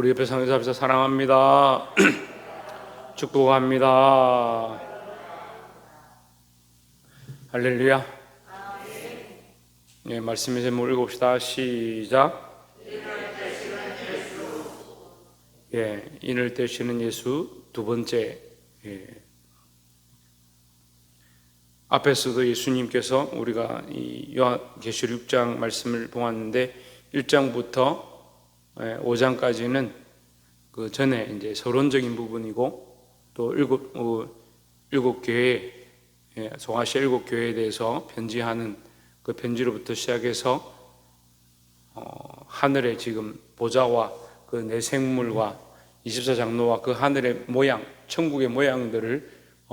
우리 옆에 상에서 앞에서 사랑합니다. 축복합니다. 할렐루야. 예, 말씀의 제목을 읽읍시다. 시작. 예, 인을 떼시는 예수 두 번째. 예. 앞에서도 예수님께서 우리가 이 요한계시록 6장 말씀을 보았는데 1장부터 5장까지는 그 전에 이제 서론적인 부분이고 또 일곱 교회, 소아시아 일곱 교회에 대해서 편지하는 그 편지로부터 시작해서 하늘의 지금 보좌와 그 내 생물과 24장로와 그 하늘의 모양, 천국의 모양들을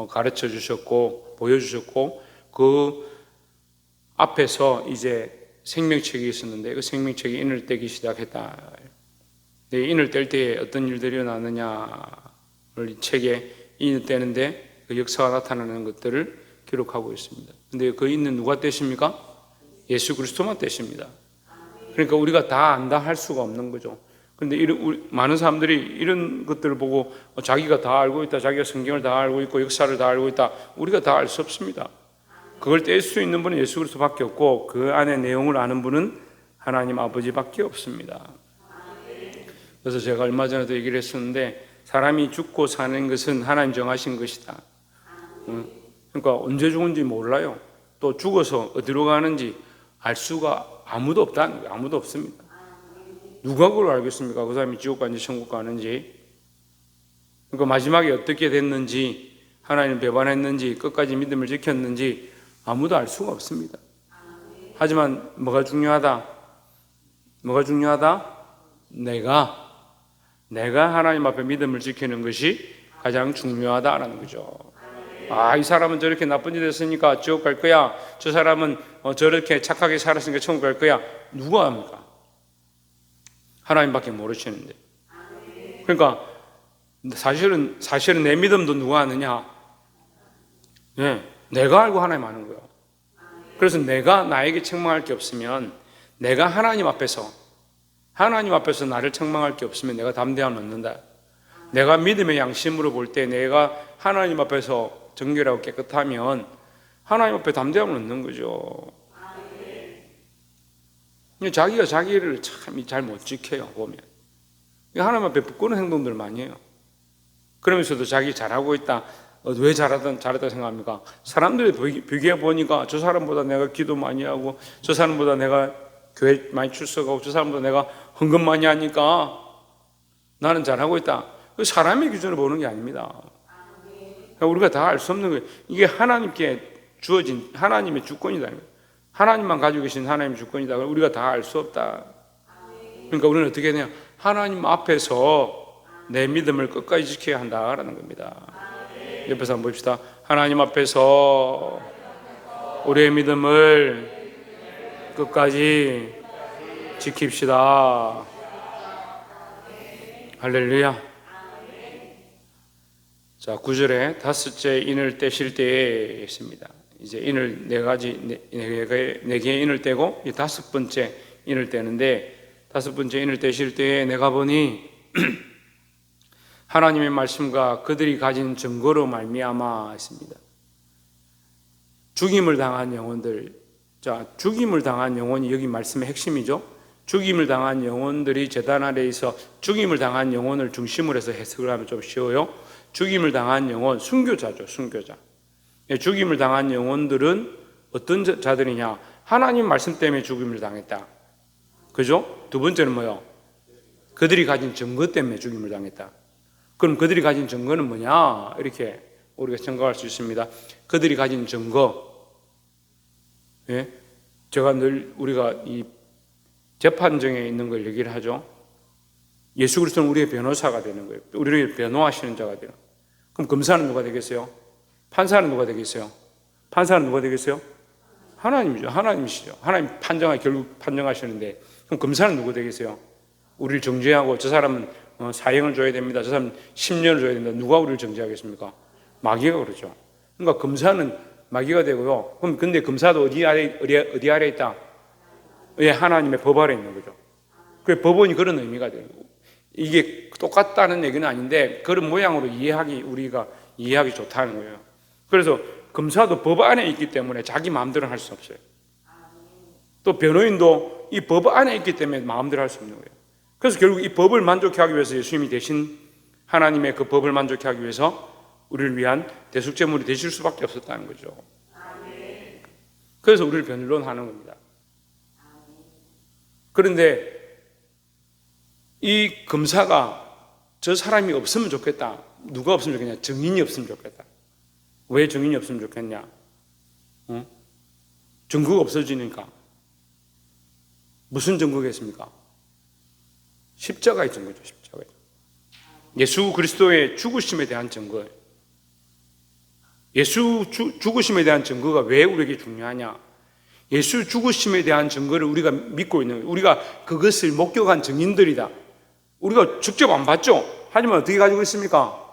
가르쳐 주셨고 보여주셨고, 그 앞에서 이제 생명책이 있었는데 그 생명책이 인을 떼기 시작했다. 인을 뗄 때에 어떤 일들이 일어나느냐를 이 책에 인을 떼는데 그 역사가 나타나는 것들을 기록하고 있습니다. 근데 그 인은 누가 떼십니까? 예수 그리스도만 떼십니다. 그러니까 우리가 다 안다 할 수가 없는 거죠. 그런데 많은 사람들이 이런 것들을 보고 자기가 다 알고 있다, 자기가 성경을 다 알고 있고 역사를 다 알고 있다, 우리가 다 알 수 없습니다. 그걸 뗄 수 있는 분은 예수 그리스도밖에 없고 그 안의 내용을 아는 분은 하나님 아버지밖에 없습니다. 그래서 제가 얼마 전에도 얘기를 했었는데, 사람이 죽고 사는 것은 하나님 정하신 것이다. 그러니까 언제 죽은지 몰라요. 또 죽어서 어디로 가는지 알 수가 아무도 없다는 거예요. 아무도 없습니다. 누가 그걸 알겠습니까? 그 사람이 지옥 가는지 천국 가는지. 그러니까 마지막에 어떻게 됐는지, 하나님 배반했는지 끝까지 믿음을 지켰는지 아무도 알 수가 없습니다. 하지만 뭐가 중요하다? 뭐가 중요하다? 내가 하나님 앞에 믿음을 지키는 것이 가장 중요하다라는 거죠. 이 사람은 저렇게 나쁜 짓 했으니까 지옥 갈 거야. 저 사람은 저렇게 착하게 살았으니까 천국 갈 거야. 누가 합니까? 하나님밖에 모르시는데. 그러니까 사실은 내 믿음도 누가 아느냐? 네, 내가 알고 하나님 아는 거예요. 그래서 내가 나에게 책망할 게 없으면, 내가 하나님 앞에서 나를 책망할 게 없으면 내가 담대함을 얻는다. 내가 믿음의 양심으로 볼 때 내가 하나님 앞에서 정결하고 깨끗하면 하나님 앞에 담대함을 얻는 거죠. 자기가 자기를 참 잘 못 지켜요, 보면. 하나님 앞에 부끄러운 행동들 많이 해요. 그러면서도 자기 잘하고 있다. 왜 잘했다 생각합니까? 사람들이 비교해 보니까 저 사람보다 내가 기도 많이 하고, 저 사람보다 내가 교회 많이 출석하고, 저 사람보다 내가 헌금 많이 하니까 나는 잘하고 있다. 사람의 기준으로 보는 게 아닙니다. 우리가 다 알 수 없는 거예요. 이게 하나님께 주어진 하나님의 주권이다. 하나님만 가지고 계신 하나님의 주권이다. 우리가 다 알 수 없다. 그러니까 우리는 어떻게 해야 되냐? 하나님 앞에서 내 믿음을 끝까지 지켜야 한다라는 겁니다. 옆에서 한번 봅시다. 하나님 앞에서 우리의 믿음을 끝까지 지킵시다. 할렐루야. 자, 9절에 다섯째 인을 떼실 때에 있습니다. 이제 인을 네 개의 인을 떼고 이 다섯 번째 인을 떼는데, 다섯 번째 인을 떼실 때에 내가 보니 하나님의 말씀과 그들이 가진 증거로 말미암아 있습니다. 죽임을 당한 영혼들. 자, 죽임을 당한 영혼이 여기 말씀의 핵심이죠. 죽임을 당한 영혼들이 제단 아래에 있어 죽임을 당한 영혼을 중심으로 해서 해석을 하면 좀 쉬워요. 죽임을 당한 영혼, 순교자죠, 순교자. 죽임을 당한 영혼들은 어떤 자들이냐? 하나님 말씀 때문에 죽임을 당했다. 그죠? 두 번째는 뭐요? 그들이 가진 증거 때문에 죽임을 당했다. 그럼 그들이 가진 증거는 뭐냐? 이렇게 우리가 생각할 수 있습니다. 그들이 가진 증거. 예? 제가 늘 우리가 이 재판정에 있는 걸 얘기를 하죠. 예수 그리스도는 우리의 변호사가 되는 거예요. 우리를 변호하시는 자가 되는 거예요. 그럼 검사는 누가 되겠어요? 판사는 누가 되겠어요? 판사는 누가 되겠어요? 하나님이죠. 하나님이시죠. 하나님 결국 판정하시는데, 그럼 검사는 누구 되겠어요? 우리를 정죄하고 저 사람은 사형을 줘야 됩니다, 저 사람은 10년을 줘야 됩니다. 누가 우리를 정죄하겠습니까? 마귀가 그러죠. 그러니까 검사는 마귀가 되고요. 그럼 근데 검사도 어디 아래 있다? 예, 하나님의 법 아래 있는 거죠. 그 법원이 그런 의미가 되는 거고, 이게 똑같다는 얘기는 아닌데 그런 모양으로 우리가 이해하기 좋다는 거예요. 그래서 검사도 법 안에 있기 때문에 자기 마음대로 할 수 없어요. 또 변호인도 이 법 안에 있기 때문에 마음대로 할 수 없는 거예요. 그래서 결국 이 법을 만족해 하기 위해서 예수님이 대신 하나님의 그 법을 만족해 하기 위해서 우리를 위한 대속제물이 되실 수밖에 없었다는 거죠. 그래서 우리를 변론하는 겁니다. 그런데 이 검사가 저 사람이 없으면 좋겠다. 누가 없으면 좋겠냐? 증인이 없으면 좋겠다. 왜 증인이 없으면 좋겠냐? 증거가 없어지니까. 무슨 증거겠습니까? 십자가의 증거죠. 십자가의. 예수 그리스도의 죽으심에 대한 증거예요. 예수 죽으심에 대한 증거가 왜 우리에게 중요하냐? 예수 죽으심에 대한 증거를 우리가 믿고 있는 거예요. 우리가 그것을 목격한 증인들이다. 우리가 직접 안 봤죠? 하지만 어떻게 가지고 있습니까?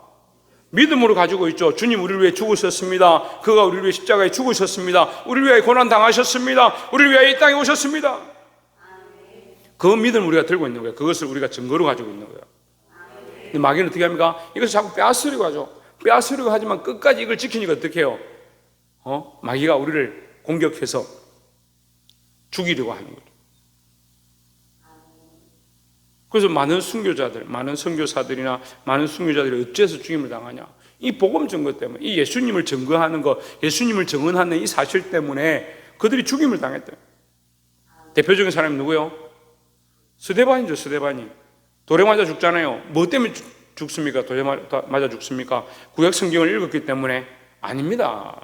믿음으로 가지고 있죠. 주님 우리를 위해 죽으셨습니다. 그가 우리를 위해 십자가에 죽으셨습니다. 우리를 위해 고난 당하셨습니다. 우리를 위해 이 땅에 오셨습니다. 그 믿음을 우리가 들고 있는 거예요. 그것을 우리가 증거로 가지고 있는 거예요. 근데 마귀는 어떻게 합니까? 이것을 자꾸 빼앗으려고 하죠. 빼앗으려고 하지만 끝까지 이걸 지키니까 어떻게 해요? 마귀가 우리를 공격해서 죽이려고 하는 거죠. 그래서 많은 순교자들, 많은 선교사들이나 많은 순교자들이 어째서 죽임을 당하냐? 이 복음 증거 때문에, 이 예수님을 증거하는 것, 예수님을 증언하는 이 사실 때문에 그들이 죽임을 당했대요. 대표적인 사람이 누구요? 스데반이죠. 스데반이 돌에 맞아 죽잖아요. 뭐 때문에 죽습니까? 돌에 맞아 죽습니까? 구약 성경을 읽었기 때문에? 아닙니다.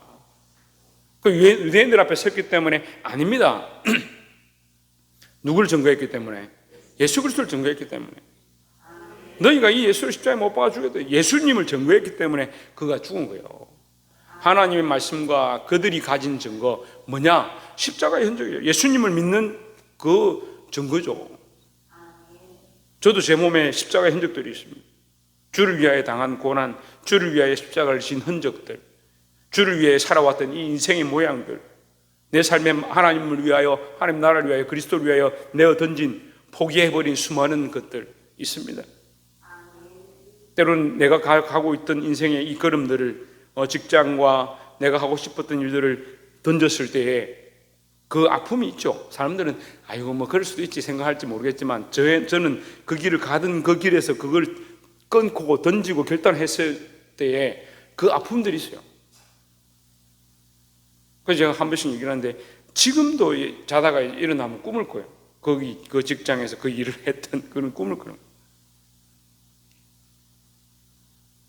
그 유대인들 앞에 섰기 때문에? 아닙니다. 누구를 증거했기 때문에? 예수 그리스도를 증거했기 때문에. 너희가 이 예수를 십자가에 못 박아 죽였다. 예수님을 증거했기 때문에 그가 죽은 거예요. 하나님의 말씀과 그들이 가진 증거 뭐냐? 십자가의 흔적이에요. 예수님을 믿는 그 증거죠. 저도 제 몸에 십자가의 흔적들이 있습니다. 주를 위하여 당한 고난, 주를 위하여 십자가를 진 흔적들, 주를 위하여 살아왔던 이 인생의 모양들, 내 삶에 하나님을 위하여, 하나님 나라를 위하여, 그리스도를 위하여 내어 던진 포기해버린 수많은 것들 있습니다. 때로는 내가 가고 있던 인생의 이 걸음들을 직장과 내가 하고 싶었던 일들을 던졌을 때에 그 아픔이 있죠. 사람들은 아이고 뭐 그럴 수도 있지 생각할지 모르겠지만 저는 그 길을 가던 그 길에서 그걸 끊고 던지고 결단했을 때에 그 아픔들이 있어요. 그래서 제가 한 번씩 얘기를 하는데 지금도 자다가 일어나면 꿈을 꿔요. 거기 그 직장에서 그 일을 했던 그런 꿈을 꿔요.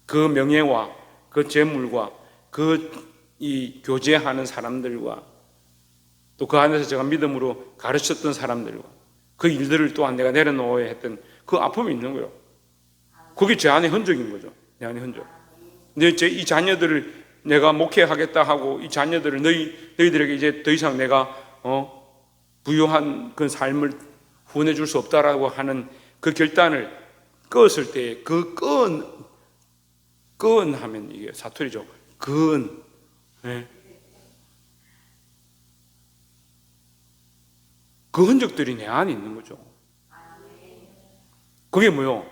그 명예와 그 재물과 그 이 교제하는 사람들과 또 그 안에서 제가 믿음으로 가르쳤던 사람들과 그 일들을 또한 내가 내려놓아야 했던 그 아픔이 있는 거예요. 그게 제 안의 흔적인 거죠. 내 안의 흔적. 근데 이 자녀들을 내가 목회하겠다 하고 이 자녀들을 너희들에게 이제 더 이상 내가 부유한 그 삶을 후원해 줄 수 없다라고 하는 그 결단을 끄었을 때 그 끈 하면 이게 사투리죠. 끈. 네. 그 흔적들이 내 안에 있는 거죠. 그게 뭐요?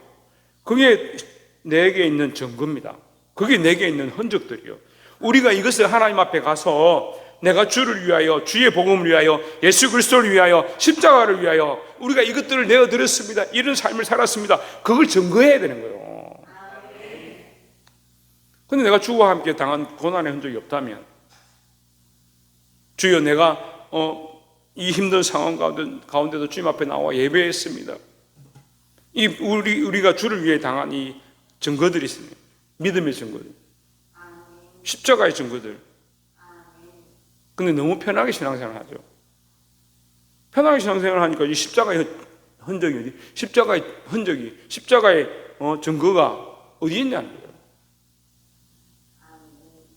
그게 내게 있는 증거입니다. 그게 내게 있는 흔적들이요. 우리가 이것을 하나님 앞에 가서 내가 주를 위하여, 주의 복음을 위하여, 예수 그리스도를 위하여, 십자가를 위하여 우리가 이것들을 내어드렸습니다. 이런 삶을 살았습니다. 그걸 증거해야 되는 거예요. 근데 내가 주와 함께 당한 고난의 흔적이 없다면, 주여 내가 이 힘든 상황 가운데도 주님 앞에 나와 예배했습니다. 우리가 주를 위해 당한 이 증거들이 있습니다. 믿음의 증거들, 십자가의 증거들. 근데 너무 편하게 신앙생활을 하죠. 편하게 신앙생활을 하니까 이 십자가의 흔적이 어디? 십자가의 흔적이, 십자가의 증거가 어디 있냐는 거예요.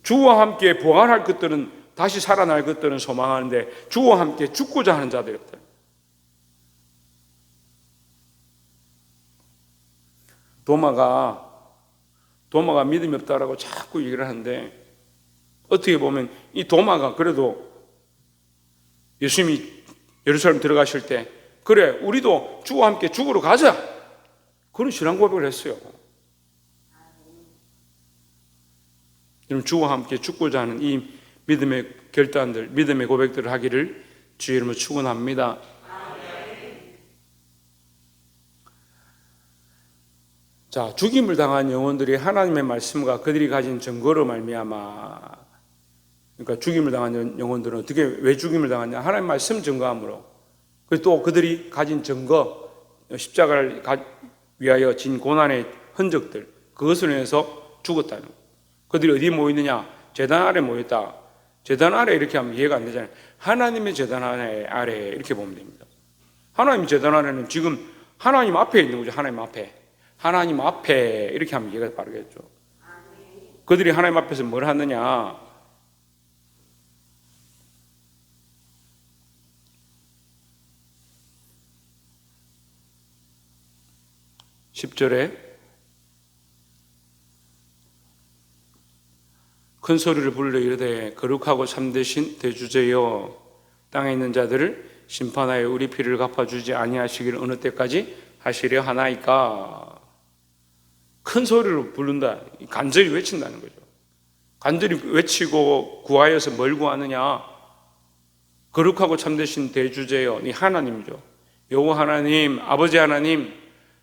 주와 함께 부활할 것들은, 다시 살아날 것들은 소망하는데 주와 함께 죽고자 하는 자들이 없다. 도마가 믿음이 없다라고 자꾸 얘기를 하는데, 어떻게 보면 이 도마가 그래도 예수님이 예루살렘 들어가실 때, 그래 우리도 주와 함께 죽으러 가자, 그런 신앙 고백을 했어요. 여러분, 주와 함께 죽고자 하는 이 믿음의 결단들, 믿음의 고백들을 하기를 주의 이름으로 축원합니다. 자, 죽임을 당한 영혼들이 하나님의 말씀과 그들이 가진 증거로 말미암아, 그러니까 죽임을 당한 영혼들은 어떻게, 왜 죽임을 당하냐? 하나님의 말씀 증거함으로. 그리고 또 그들이 가진 증거, 십자가를 위하여 진 고난의 흔적들, 그것을 인해서 죽었다는 거예요. 그들이 어디에 모이느냐? 제단 아래 모였다. 제단 아래 이렇게 하면 이해가 안 되잖아요. 하나님의 제단 아래 이렇게 보면 됩니다. 하나님의 제단 아래는 지금 하나님 앞에 있는 거죠. 하나님 앞에. 하나님 앞에 이렇게 하면 이해가 빠르겠죠. 그들이 하나님 앞에서 뭘 하느냐? 10절에 큰 소리를 불러 이르되 거룩하고 참되신 대주제여 땅에 있는 자들을 심판하여 우리 피를 갚아주지 아니하시기를 어느 때까지 하시려 하나이까. 큰 소리로 부른다. 간절히 외친다는 거죠. 간절히 외치고 구하여서 뭘 구하느냐? 거룩하고 참되신 대주제여, 이 하나님이죠. 여호와 하나님, 아버지 하나님,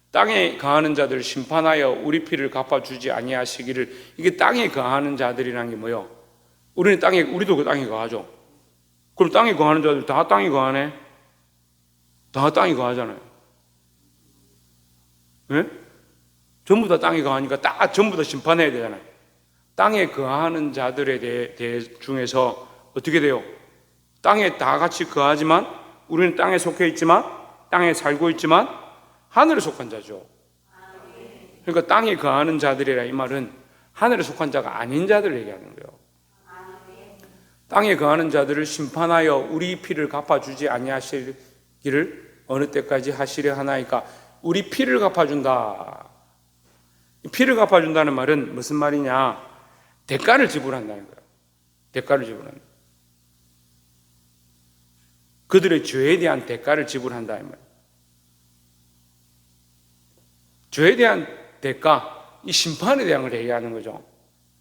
땅에 거하는 자들을 심판하여 우리 피를 갚아주지 아니하시기를. 이게 땅에 거하는 자들이라는 게 뭐예요? 우리도 그 땅에 거하죠. 그럼 땅에 거하는 자들 다 땅에 거하네? 다 땅에 거하잖아요. 네? 전부 다 땅에 거하니까 전부 다 심판해야 되잖아요. 땅에 거하는 자들에 대해 중에서 어떻게 돼요? 땅에 다 같이 거하지만, 우리는 땅에 속해 있지만, 땅에 살고 있지만 하늘에 속한 자죠. 그러니까 땅에 거하는 자들이라 이 말은 하늘에 속한 자가 아닌 자들을 얘기하는 거예요. 땅에 거하는 자들을 심판하여 우리 피를 갚아주지 아니하시기를 어느 때까지 하시려 하나이까. 우리 피를 갚아준다. 피를 갚아준다는 말은 무슨 말이냐? 대가를 지불한다는 거예요. 대가를 지불한다. 그들의 죄에 대한 대가를 지불한다 이 말이에요. 죄에 대한 대가, 이 심판에 대한 걸 얘기하는 거죠.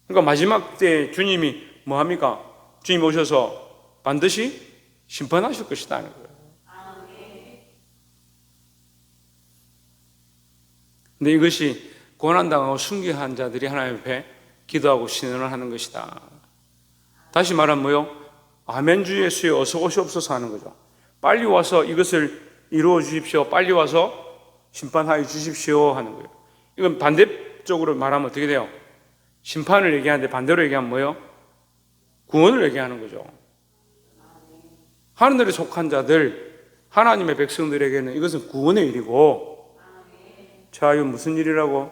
그러니까 마지막 때 주님이 뭐 합니까? 주님 오셔서 반드시 심판하실 것이다 하는 거예요. 근데 이것이 고난당하고 순교한 자들이 하나님 앞에 기도하고 신원을 하는 것이다. 다시 말하면 뭐요? 아멘 주 예수여 어서 오시옵소서 하는 거죠. 빨리 와서 이것을 이루어 주십시오. 빨리 와서 심판하여 주십시오 하는 거예요. 이건 반대쪽으로 말하면 어떻게 돼요? 심판을 얘기하는데 반대로 얘기하면 뭐예요? 구원을 얘기하는 거죠. 하늘에 속한 자들, 하나님의 백성들에게는 이것은 구원의 일이고, 자, 이건 무슨 일이라고?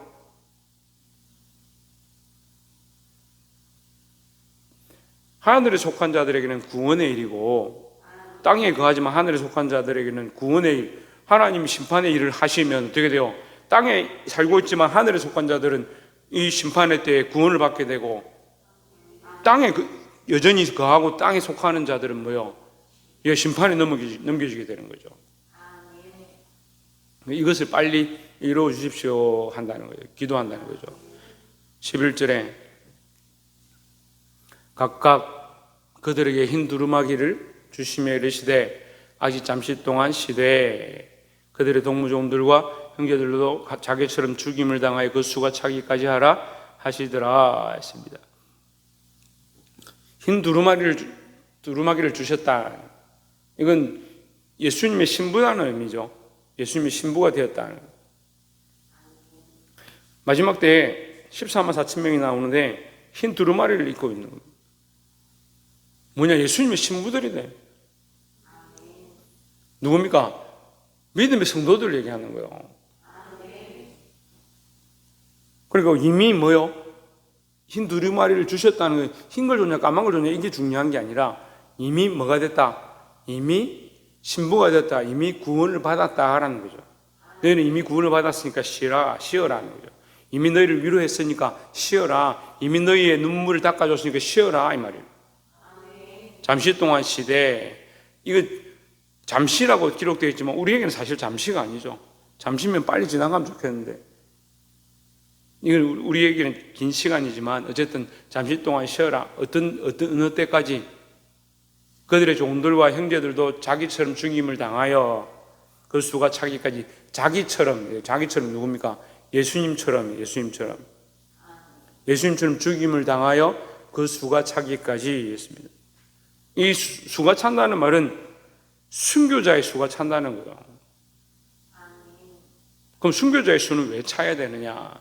하늘에 속한 자들에게는 구원의 일이고, 땅에 거하지만 하늘에 속한 자들에게는 구원의 일, 하나님이 심판의 일을 하시면 어떻게 돼요? 땅에 살고 있지만 하늘에 속한 자들은 이 심판의 때에 구원을 받게 되고, 땅에 여전히 거하고 땅에 속하는 자들은 뭐요? 이 심판에 넘겨지게 되는 거죠. 이것을 빨리 이루어 주십시오 한다는 거예요. 기도한다는 거죠. 11절에 각각 그들에게 흰 두루마기를 주시며 이르시되 아직 잠시 동안 쉬되 그들의 동무종들과 형제들도 자기처럼 죽임을 당하여 그 수가 차기까지 하라 하시더라 했습니다. 흰 두루마기를 주셨다. 이건 예수님의 신부라는 의미죠. 예수님의 신부가 되었다는 거예요. 마지막 때에 14만 4천 명이 나오는데 흰 두루마리를 입고 있는 겁니다. 뭐냐? 예수님의 신부들이네. 누굽니까? 믿음의 성도들 얘기하는 거예요. 그러니까 이미 뭐요? 흰 두루마리를 주셨다는 거예요. 흰 걸 줬냐 까만 걸 줬냐 이게 중요한 게 아니라 이미 뭐가 됐다? 이미 신부가 됐다. 이미 구원을 받았다라는 거죠. 너희는 이미 구원을 받았으니까 쉬어라는 거죠. 이미 너희를 위로했으니까 쉬어라. 이미 너희의 눈물을 닦아줬으니까 쉬어라 이 말이에요. 잠시 동안 쉬되, 이거 잠시라고 기록되어 있지만 우리에게는 사실 잠시가 아니죠. 잠시면 빨리 지나가면 좋겠는데 이건 우리에게는 긴 시간이지만 어쨌든 잠시 동안 쉬어라. 어느 때까지 그들의 종들과 형제들도 자기처럼 죽임을 당하여 그 수가 차기까지 자기처럼 누굽니까? 예수님처럼 죽임을 당하여 그 수가 차기까지 했습니다. 이 수가 찬다는 말은 순교자의 수가 찬다는 거예요. 그럼 순교자의 수는 왜 차야 되느냐?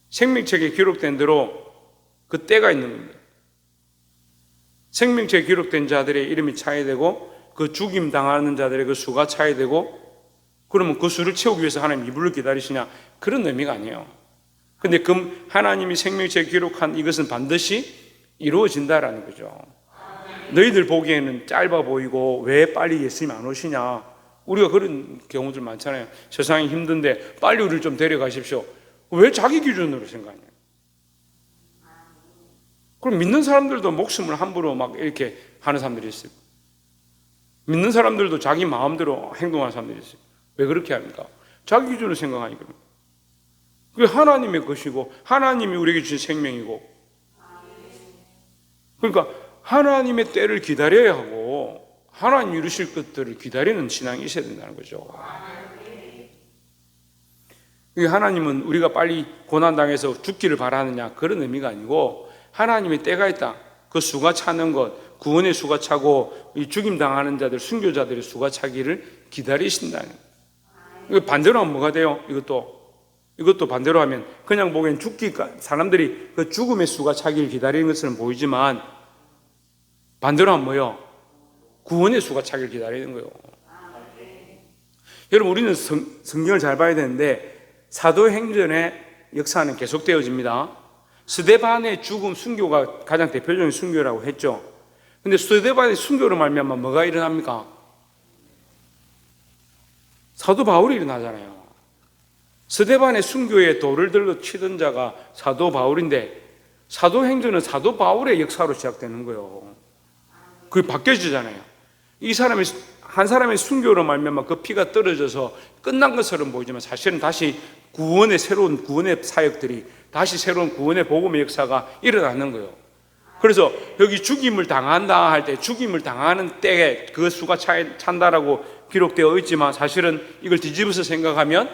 생명책에 기록된 대로 그 때가 있는 겁니다. 생명책에 기록된 자들의 이름이 차야 되고 그 죽임 당하는 자들의 그 수가 차야 되고, 그러면 그 수를 채우기 위해서 하나님 이불을 기다리시냐? 그런 의미가 아니에요. 근데 그 하나님이 생명책에 기록한 이것은 반드시 이루어진다라는 거죠. 너희들 보기에는 짧아 보이고 왜 빨리 예수님 안 오시냐? 우리가 그런 경우들 많잖아요. 세상이 힘든데 빨리 우리를 좀 데려가십시오. 왜 자기 기준으로 생각하냐? 그럼 믿는 사람들도 목숨을 함부로 막 이렇게 하는 사람들이 있어요. 믿는 사람들도 자기 마음대로 행동하는 사람들이 있어요. 왜 그렇게 합니까? 자기 기준으로 생각하니까. 그게 하나님의 것이고 하나님이 우리에게 주신 생명이고, 그러니까 하나님의 때를 기다려야 하고 하나님 이루실 것들을 기다리는 신앙이 있어야 된다는 거죠. 하나님은 우리가 빨리 고난당해서 죽기를 바라느냐 그런 의미가 아니고, 하나님의 때가 있다. 그 수가 차는 것, 구원의 수가 차고 이 죽임당하는 자들, 순교자들의 수가 차기를 기다리신다는 거예요. 반대로 하면 뭐가 돼요? 이것도 반대로 하면 그냥 보기엔 사람들이 그 죽음의 수가 차기를 기다리는 것처럼 보이지만, 반대로 하면 뭐예요? 구원의 수가 차기를 기다리는 거예요. 여러분, 우리는 성경을 잘 봐야 되는데 사도행전의 역사는 계속되어집니다. 스데반의 죽음, 순교가 가장 대표적인 순교라고 했죠. 근데 스데반의 순교로 말미암아 뭐가 일어납니까? 사도 바울이 일어나잖아요. 스데반의 순교에 돌을 들고 치던 자가 사도 바울인데, 사도행전은 사도 바울의 역사로 시작되는 거예요. 그게 바뀌어지잖아요. 한 사람의 순교로 말미암아 그 피가 떨어져서 끝난 것처럼 보이지만 사실은 다시 새로운 구원의 사역들이, 다시 새로운 구원의 복음의 역사가 일어나는 거예요. 그래서 여기 죽임을 당한다 할 때, 죽임을 당하는 때에 그 수가 찬다라고 기록되어 있지만, 사실은 이걸 뒤집어서 생각하면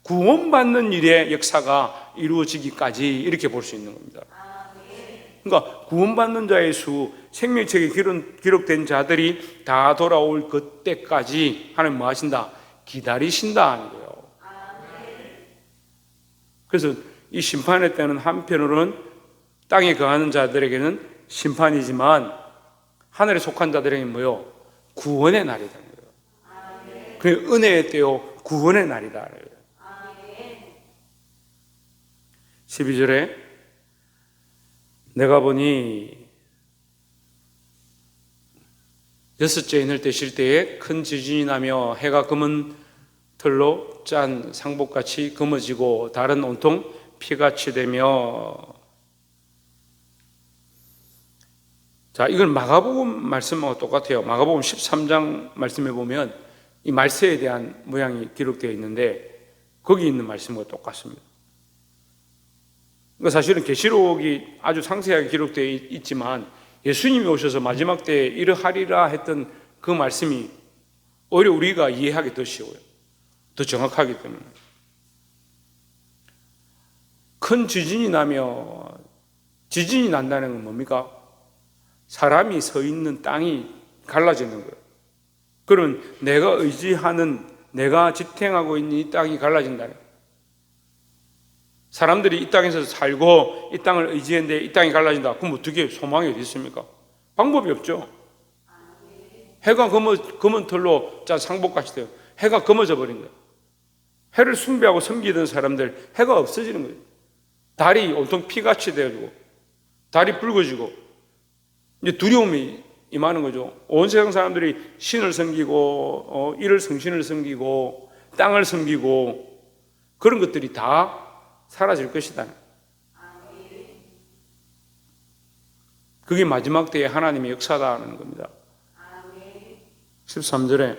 구원받는 일의 역사가 이루어지기까지 이렇게 볼 수 있는 겁니다. 그러니까 구원받는 자의 수, 생명책에 기록된 자들이 다 돌아올 그때까지 하나님 뭐 하신다? 기다리신다 하는 거예요. 그래서 이 심판의 때는 한편으로는 땅에 거하는 자들에게는 심판이지만, 하늘에 속한 자들에게는 뭐요? 구원의 날이다. 그 은혜의 때요, 구원의 날이다. 12절에 내가 보니 여섯째 인을 떼실 때에 큰 지진이 나며 해가 검은 털로 짠 상복같이 검어지고 달은 온통 피같이 되며. 자, 이건 마가복음 말씀하고 똑같아요. 마가복음 13장 말씀에 보면 이 말세에 대한 모양이 기록되어 있는데 거기 있는 말씀과 똑같습니다. 그러니까 사실은 계시록이 아주 상세하게 기록되어 있지만 예수님이 오셔서 마지막 때에 이러하리라 했던 그 말씀이 오히려 우리가 이해하기 더 쉬워요. 더 정확하기 때문에. 큰 지진이 난다는 건 뭡니까? 사람이 서 있는 땅이 갈라지는 거예요. 그러면 내가 의지하는, 내가 지탱하고 있는 이 땅이 갈라진다는 거예요. 사람들이 이 땅에서 살고 이 땅을 의지했는데 이 땅이 갈라진다. 그럼 어떻게 소망이 어디 있습니까? 방법이 없죠. 해가 검은 털로 짠 상복같이 돼요. 해가 검어져 버린 거예요. 해를 숭배하고 섬기던 사람들, 해가 없어지는 거예요. 달이 온통 피같이 되어지고 달이 붉어지고 이제 두려움이 임하는 거죠. 온 세상 사람들이 신을 섬기고 이를 성신을 섬기고 땅을 섬기고 그런 것들이 다 사라질 것이다. 그게 마지막 때에 하나님의 역사다라는 겁니다. 13절에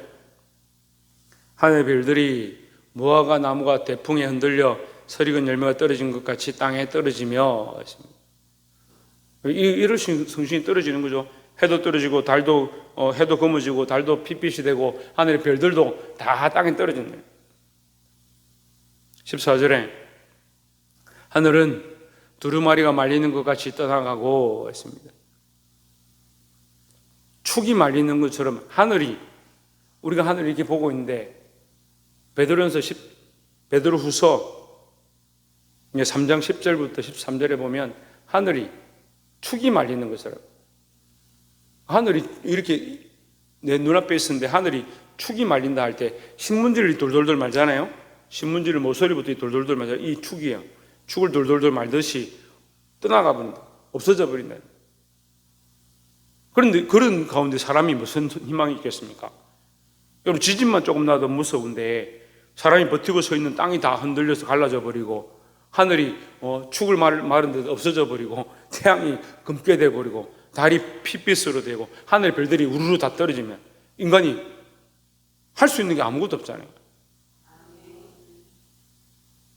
하늘의 별들이 무화과 나무가 대풍에 흔들려 설익은 열매가 떨어진 것 같이 땅에 떨어지며 이럴 성신이 떨어지는 거죠. 해도 떨어지고 달도 해도 검어지고 달도 핏빛이 되고 하늘의 별들도 다 땅에 떨어지는 거예요. 14절에 하늘은 두루마리가 말리는 것 같이 떠나가고 했습니다. 축이 말리는 것처럼 하늘이, 우리가 하늘을 이렇게 보고 있는데 베드로후서 3장 10절부터 13절에 보면 하늘이 축이 말리는 것처럼, 하늘이 이렇게 내 눈앞에 있었는데 하늘이 축이 말린다 할 때 신문지를 돌돌돌 말잖아요. 신문지를 모서리부터 돌돌돌 말잖아요. 이 축이에요. 축을 돌돌돌 말듯이 떠나가 버린다. 없어져 버린다. 그런데 그런 가운데 사람이 무슨 희망이 있겠습니까? 여러분, 지진만 조금 나도 무서운데 사람이 버티고 서 있는 땅이 다 흔들려서 갈라져 버리고 하늘이 축을 마른 데도 없어져 버리고 태양이 검게 돼 버리고 달이 핏빛으로 되고 하늘 별들이 우르르 다 떨어지면 인간이 할 수 있는 게 아무것도 없잖아요.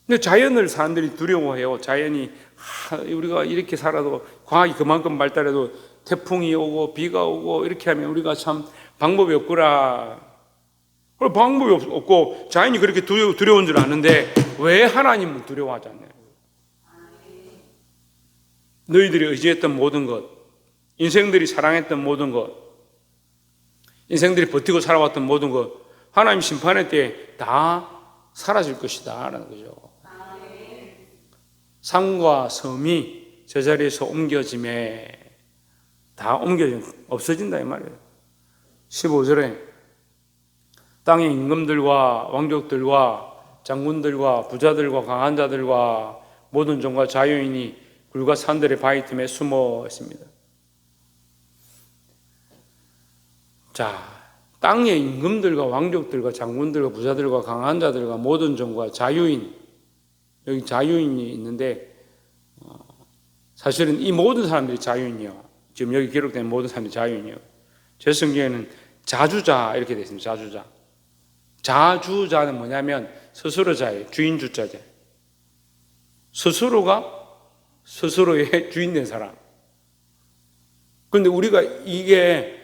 근데 자연을 사람들이 두려워해요. 자연이 우리가 이렇게 살아도 과학이 그만큼 발달해도 태풍이 오고 비가 오고 이렇게 하면 우리가 참 방법이 없구나. 방법이 없고 자연이 그렇게 두려운 줄 아는데 왜 하나님은 두려워하지 않나요? 너희들이 의지했던 모든 것, 인생들이 사랑했던 모든 것, 인생들이 버티고 살아왔던 모든 것, 하나님 심판의 때에 다 사라질 것이다 라는 거죠. 산과 섬이 제자리에서 옮겨짐에 다 없어진다 이 말이에요. 15절에 땅의 임금들과 왕족들과 장군들과 부자들과 강한 자들과 모든 종과 자유인이 굴과 산들의 바위 틈에 숨어 있습니다. 자, 땅의 임금들과 왕족들과 장군들과 부자들과 강한 자들과 모든 종과 자유인, 여기 자유인이 있는데 사실은 이 모든 사람들이 자유인이요. 지금 여기 기록된 모든 사람들이 자유인이요. 제 성경에는 자주자 이렇게 되어 있습니다. 자주자. 자주자는 뭐냐면 스스로 자예요. 주인 주자제. 스스로가 스스로의 주인 된 사람. 그런데 우리가 이게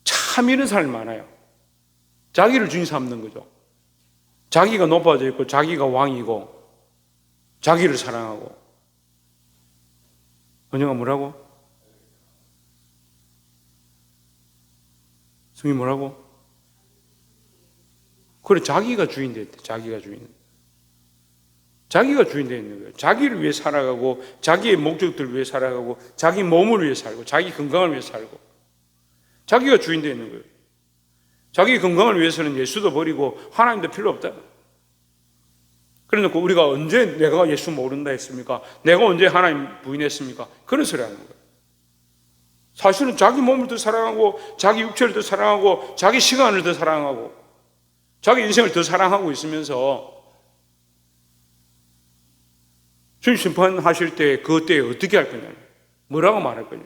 참 이런 사람이 많아요. 자기를 주인 삼는 거죠. 자기가 높아져 있고 자기가 왕이고 자기를 사랑하고. 언니가 뭐라고? 성이 뭐라고? 그래, 자기가 주인 됐대. 자기가 주인. 자기가 주인 되어 있는 거예요. 자기를 위해 살아가고 자기의 목적들을 위해 살아가고 자기 몸을 위해 살고 자기 건강을 위해 살고 자기가 주인 되어 있는 거예요. 자기 건강을 위해서는 예수도 버리고 하나님도 필요 없다. 그래놓고 우리가 언제 내가 예수 모른다 했습니까? 내가 언제 하나님 부인했습니까? 그런 소리 하는 거예요. 사실은 자기 몸을 더 사랑하고 자기 육체를 더 사랑하고 자기 시간을 더 사랑하고 자기 인생을 더 사랑하고 있으면서 주님 심판하실 때 그때에 어떻게 할 거냐? 뭐라고 말할 거냐?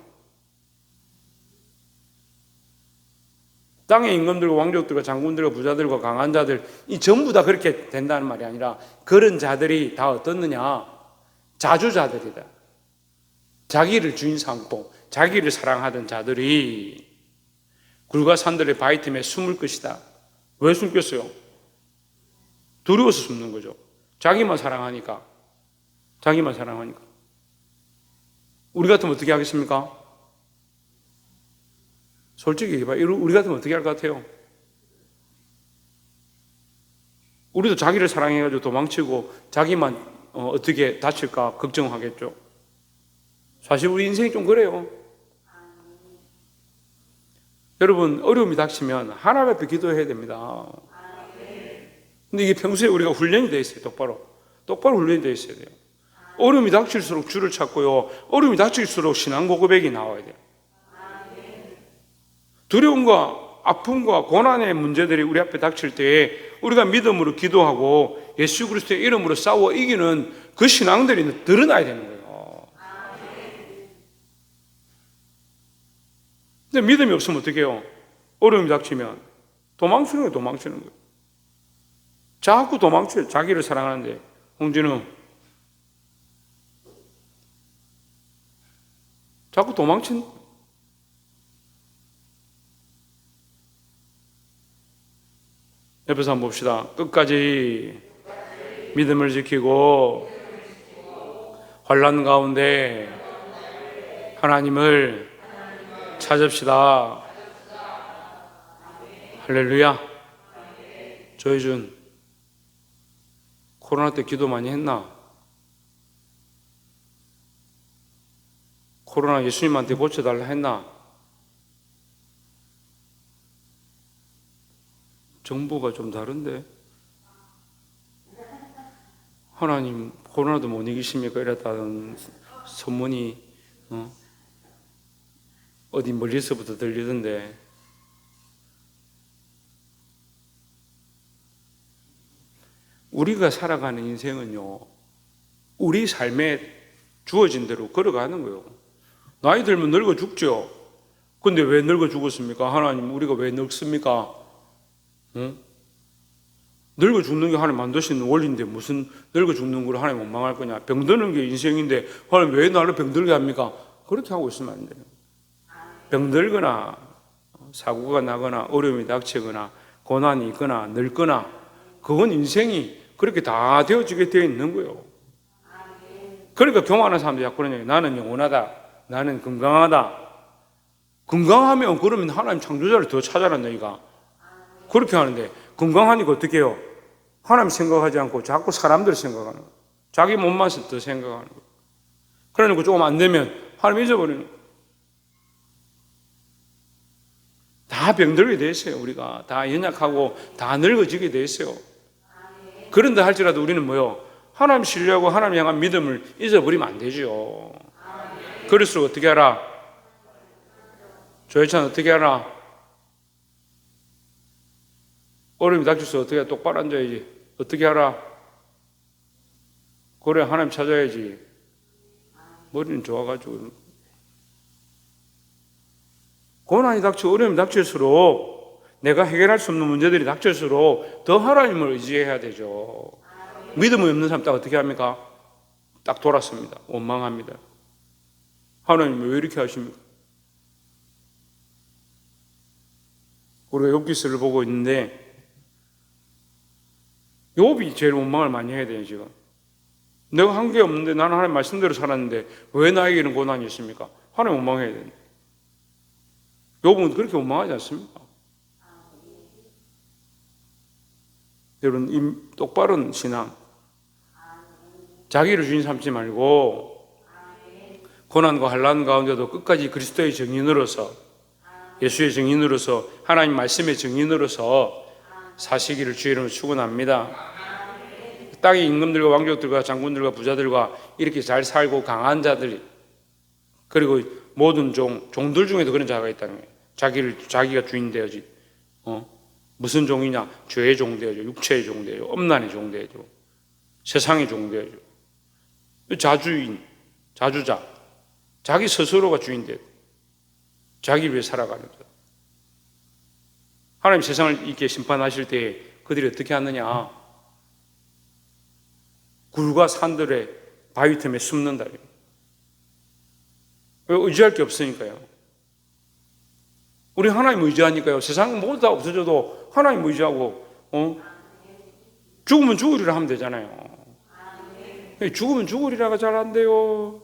땅의 임금들과 왕족들과 장군들과 부자들과 강한 자들 이 전부 다 그렇게 된다는 말이 아니라 그런 자들이 다 어떻느냐? 자주자들이다. 자기를 주인 삼고 자기를 사랑하던 자들이 굴과 산들의 바위 틈에 숨을 것이다. 왜 숨겠어요? 두려워서 숨는 거죠. 자기만 사랑하니까. 자기만 사랑하니까. 우리 같으면 어떻게 하겠습니까? 솔직히 얘기해봐요. 우리 같으면 어떻게 할 것 같아요? 우리도 자기를 사랑해가지고 도망치고 자기만 어떻게 다칠까 걱정하겠죠. 사실 우리 인생이 좀 그래요. 여러분, 어려움이 닥치면 하나님 앞에 기도해야 됩니다. 근데 이게 평소에 우리가 훈련이 되어 있어요. 똑바로 훈련이 되어 있어야 돼요. 어려움이 닥칠수록 주를 찾고요. 어려움이 닥칠수록 신앙 고백이 나와야 돼요. 두려움과 아픔과 고난의 문제들이 우리 앞에 닥칠 때에 우리가 믿음으로 기도하고 예수 그리스도의 이름으로 싸워 이기는 그 신앙들이 드러나야 되는 거예요. 근데 믿음이 없으면 어떻게 해요? 어려움이 닥치면 도망치는 거예요. 자꾸 도망쳐요. 자기를 사랑하는데 홍진우. 자꾸 도망친. 옆에서 한번 봅시다. 끝까지 믿음을 지키고 환난 가운데 하나님을 찾읍시다. 할렐루야. 조혜준, 코로나 때 기도 많이 했나? 코로나 예수님한테 고쳐달라 했나? 정보가 좀 다른데? 하나님 코로나도 못 이기십니까? 이랬다는 소문이 어디 멀리서부터 들리던데, 우리가 살아가는 인생은요, 우리 삶에 주어진 대로 걸어가는 거예요. 나이 들면 늙어 죽죠. 근데 왜 늙어 죽었습니까? 하나님, 우리가 왜 늙습니까? 응? 늙어 죽는 게 하나님 만드신 원리인데 무슨 늙어 죽는 걸 하나님 원망할 거냐? 병드는 게 인생인데 하나님 왜 나를 병들게 합니까? 그렇게 하고 있으면 안 돼요. 병들거나 사고가 나거나 어려움이 닥치거나 고난이 있거나 늙거나, 그건 인생이 그렇게 다 되어지게 되어 있는 거예요. 그러니까 교만한 사람들이 자꾸 그러냐. 나는 영원하다. 나는 건강하다. 건강하면 그러면 하나님 창조자를 더 찾아라 너희가. 그렇게 하는데 건강하니까 어떻게 해요? 하나님 생각하지 않고 자꾸 사람들 생각하는 거예요. 자기 몸만 더 생각하는 거예요. 그러니까 조금 안 되면 하나님 잊어버리는 거예요. 다 병들게 돼 있어요. 우리가 다 연약하고 다 늙어지게 돼 있어요. 그런데 할지라도 우리는 뭐요? 하나님 신뢰하고 하나님 향한 믿음을 잊어버리면 안 되죠. 그럴수록 어떻게 하라? 조회찬 어떻게 하라? 어려움이 닥쳐서 어떻게 하라? 똑바로 앉아야지. 어떻게 하라? 그래, 하나님 찾아야지. 머리는 좋아가지고. 고난이 닥쳐 어려움이 닥칠수록, 내가 해결할 수 없는 문제들이 닥칠수록 더 하나님을 의지해야 되죠. 믿음이 없는 사람 딱 어떻게 합니까? 딱 돌았습니다. 원망합니다. 하나님 왜 이렇게 하십니까? 우리가 욥기서를 보고 있는데 욥이 제일 원망을 많이 해야 돼요. 지금 내가 한 게 없는데, 나는 하나님 말씀대로 살았는데 왜 나에게는 고난이 있습니까? 하나님 원망해야 돼요. 욥은 그렇게 원망하지 않습니까? 여러분, 이 똑바른 신앙, 자기를 주인 삼지 말고 고난과 환난 가운데도 끝까지 그리스도의 증인으로서, 예수의 증인으로서, 하나님 말씀의 증인으로서 사시기를 주의 이름으로 축원합니다. 땅의 임금들과 왕족들과 장군들과 부자들과 이렇게 잘 살고 강한 자들이, 그리고 모든 종들 중에도 그런 자가 있다는 거예요. 자기가 주인 되어지. 무슨 종이냐? 죄의 종 되어져, 육체의 종 되어져, 엄난의 종 되어져, 세상의 종 되어져. 자주인, 자주자, 자기 스스로가 주인 되어져. 자기 위해 살아가는 자. 하나님 세상을 이렇게 심판하실 때 그들이 어떻게 하느냐? 굴과 산들의 바위 틈에 숨는다. 왜? 의지할 게 없으니까요. 우리 하나님 의지하니까요. 세상 모두 다 없어져도 하나님 의지하고, 죽으면 죽으리라 하면 되잖아요. 죽으면 죽으리라가 잘 안 돼요.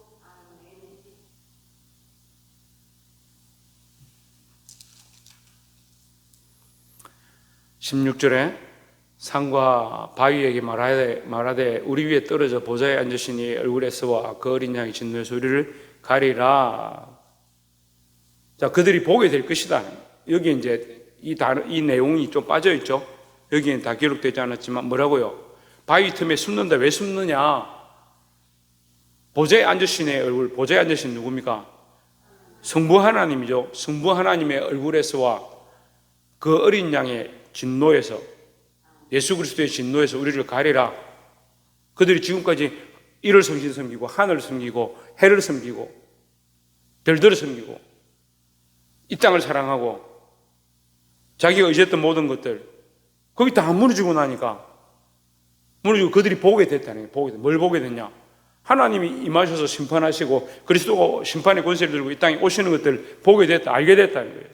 (16절에) 산과 바위에게 말하되 우리 위에 떨어져 보좌에 앉으시니 얼굴에서와 그 어린 양의 진노의 소리를 가리라. 자, 그들이 보게 될 것이다. 여기 이제 이 내용이 좀 빠져 있죠. 여기는 다 기록되지 않았지만 뭐라고요? 바위 틈에 숨는다. 왜 숨느냐? 보좌에 앉으신 얼굴, 보좌에 앉으신 누굽니까? 성부 하나님이죠. 성부 하나님의 얼굴에서와 그 어린 양의 진노에서, 예수 그리스도의 진노에서 우리를 가리라. 그들이 지금까지 이를 섬기고 하늘을 섬기고 해를 섬기고 별들을 섬기고 이 땅을 사랑하고 자기가 의지했던 모든 것들, 거기 다 무너지고 나니까 무너지고 그들이 보게 됐다는 거예요. 뭘 보게 됐냐? 하나님이 임하셔서 심판하시고 그리스도가 심판의 권세를 들고 이 땅에 오시는 것들을 보게 됐다, 알게 됐다는 거예요.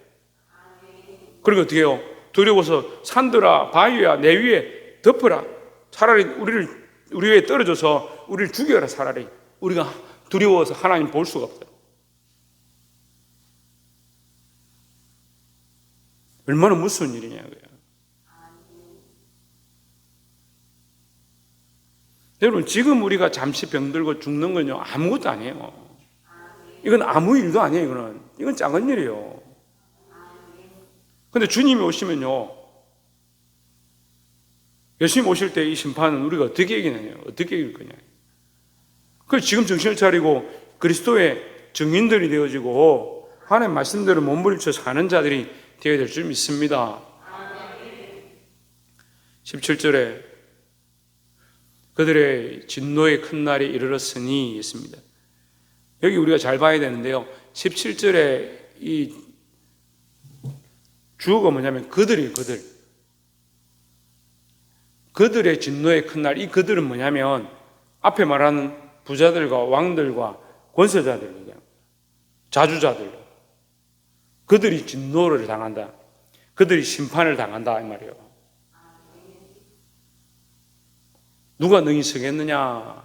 그리고 어떻게 해요? 두려워서 산들아, 바위야, 내 위에 덮어라. 차라리 우리 위에 떨어져서 우리를 죽여라. 차라리 우리가 두려워서 하나님 볼 수가 없어요. 얼마나 무서운 일이냐고요. 여러분, 지금 우리가 잠시 병들고 죽는 건요, 아무것도 아니에요. 이건 아무 일도 아니에요. 이건 작은 일이에요. 근데 주님이 오시면요, 예수님 오실 때 이 심판은 우리가 어떻게 이기느냐, 어떻게 이길 거냐. 그래서 지금 정신을 차리고 그리스도의 증인들이 되어지고 하나님 말씀대로 몸부림쳐 사는 자들이 되어야 될 줄 믿습니다. 17절에 그들의 진노의 큰 날이 이르렀으니 있습니다. 여기 우리가 잘 봐야 되는데요, 17절에 이 주어가 뭐냐면 그들이에요. 그들의 진노의 큰 날, 이 그들은 뭐냐면 앞에 말하는 부자들과 왕들과 권세자들, 자주자들, 그들이 진노를 당한다. 그들이 심판을 당한다 이 말이에요. 누가 능히 서겠느냐?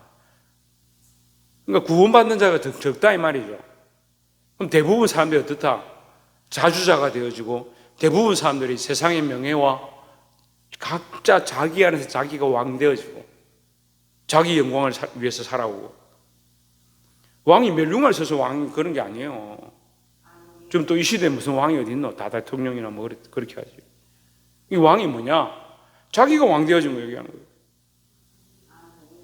그러니까 구원받는 자가 적다 이 말이죠. 그럼 대부분 사람들이 어떻다? 자주자가 되어지고 대부분 사람들이 세상의 명예와 각자 자기 안에서 자기가 왕 되어지고 자기 영광을 위해서 살아오고, 왕이 멸륭할 서서 왕이 그런 게 아니에요. 지금 또 이 시대에 무슨 왕이 어디 있노? 다 대통령이나 뭐 그렇게 하지. 이 왕이 뭐냐? 자기가 왕 되어진 거 얘기하는 거예요.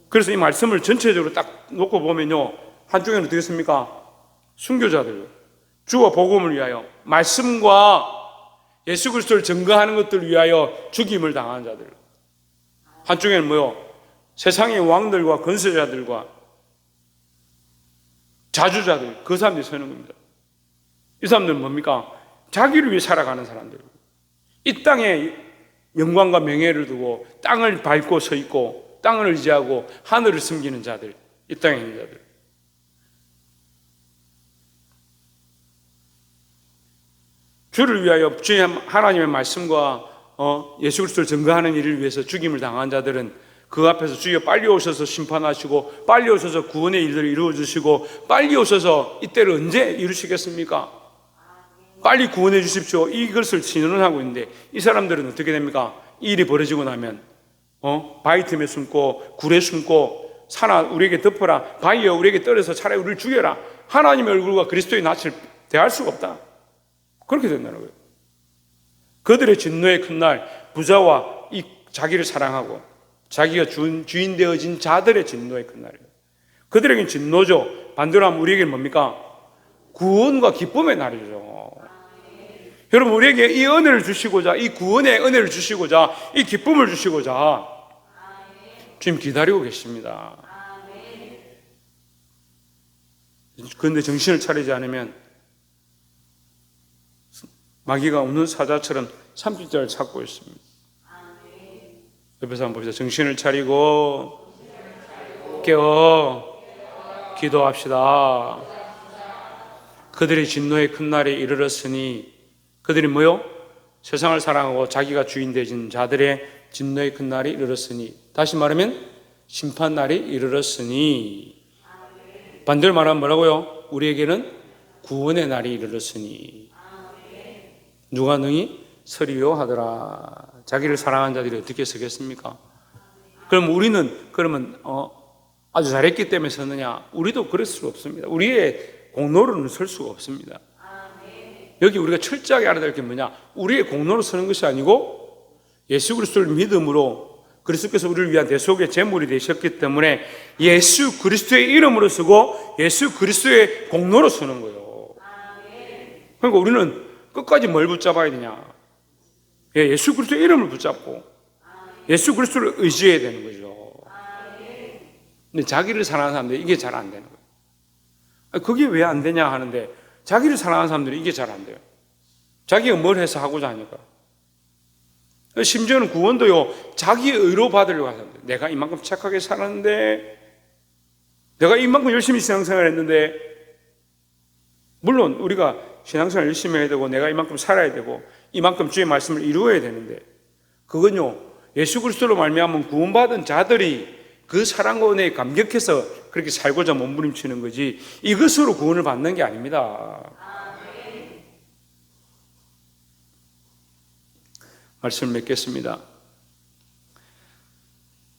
그래서 이 말씀을 전체적으로 딱 놓고 보면요, 한쪽에는 어떻게 습니까? 순교자들, 주와 복음을 위하여 말씀과 예수 그리스도를 증거하는 것들을 위하여 죽임을 당하는 자들. 한쪽에는 뭐요? 세상의 왕들과 권세자들과 자주자들, 그 사람들이 서는 겁니다. 이 사람들은 뭡니까? 자기를 위해 살아가는 사람들. 이 땅에 영광과 명예를 두고 땅을 밟고 서 있고 땅을 의지하고 하늘을 숨기는 자들, 이 땅에 있는 자들. 주를 위하여 주의 하나님의 말씀과 예수 그리스도를 증거하는 일을 위해서 죽임을 당한 자들은 그 앞에서 주여 빨리 오셔서 심판하시고 빨리 오셔서 구원의 일들을 이루어주시고 빨리 오셔서 이때를 언제 이루시겠습니까? 빨리 구원해 주십시오. 이것을 신원하고 있는데 이 사람들은 어떻게 됩니까? 이 일이 벌어지고 나면 바위 틈에 숨고 굴에 숨고 산아 우리에게 덮어라, 바위여 우리에게 떨어서 차라리 우리를 죽여라. 하나님의 얼굴과 그리스도의 낯을 대할 수가 없다. 그렇게 된다는 거예요. 그들의 진노의 큰 날, 부자와 이 자기를 사랑하고 자기가 주인 되어진 자들의 진노의 큰 날이에요. 그들에게는 진노죠. 반대로 하면 우리에게는 뭡니까? 구원과 기쁨의 날이죠. 여러분, 우리에게 이 은혜를 주시고자, 이 구원의 은혜를 주시고자, 이 기쁨을 주시고자 지금 기다리고 계십니다. 그런데 정신을 차리지 않으면 마귀가 없는 사자처럼 30절을 찾고 있습니다. 옆에서 한번 봅시다. 정신을 차리고 깨어 기도합시다. 그들의 진노의 큰 날이 이르렀으니, 그들이 뭐요? 세상을 사랑하고 자기가 주인 되진 자들의 진노의 큰 날이 이르렀으니, 다시 말하면 심판 날이 이르렀으니, 반대로 말하면 뭐라고요? 우리에게는 구원의 날이 이르렀으니 누가 능히 서리요 하더라. 자기를 사랑하는 자들이 어떻게 서겠습니까? 그럼 우리는 그러면 아주 잘했기 때문에 서느냐? 우리도 그럴 수 없습니다. 우리의 공로로는 설 수가 없습니다. 여기 우리가 철저하게 알아야 될 게 뭐냐? 우리의 공로로 서는 것이 아니고 예수 그리스도를 믿음으로 그리스도께서 우리를 위한 대속의 제물이 되셨기 때문에 예수 그리스도의 이름으로 서고 예수 그리스도의 공로로 서는 거예요. 그러니까 우리는 끝까지 뭘 붙잡아야 되냐? 예수 그리스도의 이름을 붙잡고 예수 그리스도를 의지해야 되는 거죠. 근데 자기를 사랑하는 사람들이 이게 잘 안 되는 거예요. 그게 왜 안 되냐 하는데, 자기를 사랑하는 사람들이 이게 잘 안 돼요. 자기가 뭘 해서 하고자 하니까. 심지어는 구원도요, 자기 의로 받으려고 하는데, 내가 이만큼 착하게 살았는데, 내가 이만큼 열심히 신앙생활 했는데, 물론 우리가 신앙생활 열심히 해야 되고, 내가 이만큼 살아야 되고, 이만큼 주의 말씀을 이루어야 되는데, 그건요, 예수 그리스도로 말미암은 구원받은 자들이 그 사랑과 은혜에 감격해서 그렇게 살고자 몸부림치는 거지, 이것으로 구원을 받는 게 아닙니다. 말씀을 맺겠습니다.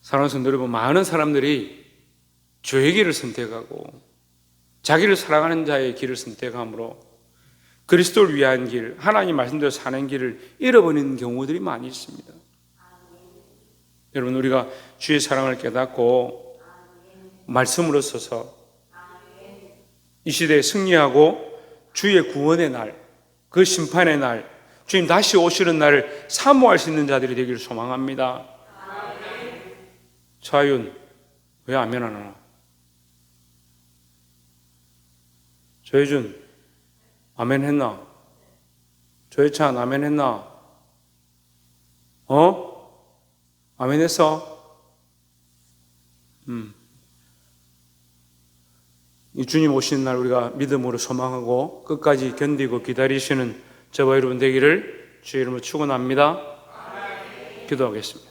사랑하는 성도 여러분, 많은 사람들이 죄의 길을 선택하고 자기를 사랑하는 자의 길을 선택함으로 그리스도를 위한 길, 하나님 말씀대로 사는 길을 잃어버리는 경우들이 많이 있습니다. 여러분, 우리가 주의 사랑을 깨닫고 말씀으로 서서 이 시대에 승리하고 주의 구원의 날, 그 심판의 날, 주님 다시 오시는 날을 사모할 수 있는 자들이 되기를 소망합니다. 차윤, 왜 아멘 안 하나? 조혜준, 아멘 했나? 조혜찬, 아멘 했나? 아멘 했어? 이 주님 오시는 날 우리가 믿음으로 소망하고 끝까지 견디고 기다리시는 저와 여러분 되기를 주의 이름으로 축원합니다. 기도하겠습니다.